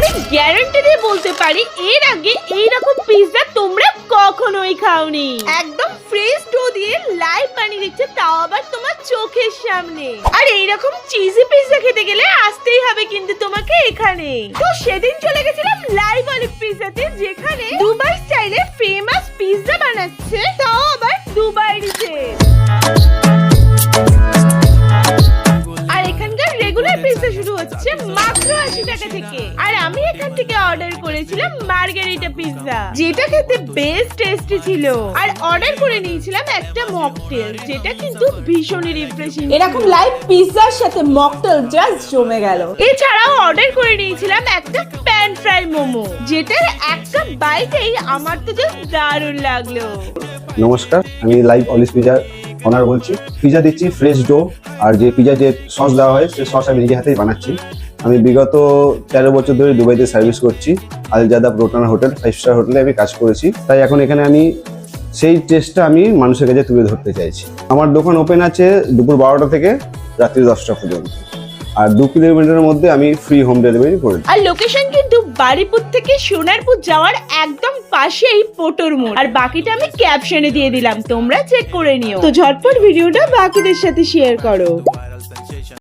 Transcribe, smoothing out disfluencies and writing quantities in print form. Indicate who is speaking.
Speaker 1: আমি গ্যারান্টি দিয়ে বলতে পারি এর আগে এইরকম পিৎজা তোমরা কখনোই খাওনি। একদম ফ্রেশ ডো দিয়ে লাইভ বানিয়ে দিচ্ছে, তাও আবার তোমার চোখের সামনে। আর এইরকম চিজি পিৎজা খেতে গেলে আসতেই হবে কিন্তু তোমাকে এখানে। তো সেদিন চলে গেছিলাম লাইভ অলিভ পিৎজাতে, যেখানে দুবাই স্টাইলে ফেমাস পিৎজা বানাচ্ছে, তাও আবার দুবাইতে। আর এখানকার রেগুলার পিৎজা শুরু হচ্ছে মাত্র 80 টাকা থেকে। আর আমি এখান থেকে অর্ডার করেছিলাম মার্গারিটা পিৎজা, যেটা খেতে বেশ টেস্টি ছিল। আর অর্ডার করে নিয়েছিলাম একটা মকটেল, যেটা কিন্তু ভীষণই রিফ্রেশিং।
Speaker 2: এরকম লাইভ পিৎজার সাথে মকটেল জাস্ট জমে গেল।
Speaker 1: এছাড়াও অর্ডার করে নিয়েছিলাম একটা প্যান ফ্রাই মোমো, যেটার একটা বাইটেই আমার তো জাস্ট দারুণ লাগলো।
Speaker 3: নমস্কার, আমি লাইভ অলিভ পিৎজার ওনার বলছি। পিৎজা দিচ্ছি ফ্রেশ ডো, আর যে পিৎজা যে সস দেওয়া হয় সেই সস আমি নিজে হাতেই বানাচ্ছি। আমি বিগত 13 বছর ধরে দুবাইতে সার্ভিস করছি। আলজাদা প্রোটন হোটেল, 5 স্টার হোটেলে আমি কাজ করেছি। তাই এখন এখানে আমি সেই টেস্টটা আমি মানুষের কাছে তুলে ধরতে চাইছি। আমার দোকান ওপেন আছে দুপুর 12টা থেকে রাত্রি 10টা পর্যন্ত। আর 2 কিলোমিটারের মধ্যে আমি ফ্রি হোম ডেলিভারি করে দিই।
Speaker 1: আর লোকেশন কিন্তু বারিপুর থেকে সোনারপুর যাওয়ার একদম পাশেই পোটোর মোড়। আর বাকিটা আমি ক্যাপশনে দিয়ে দিলাম, তোমরা চেক করে নিও। তো ঝটপট ভিডিওটা বাকিদের সাথে শেয়ার করো।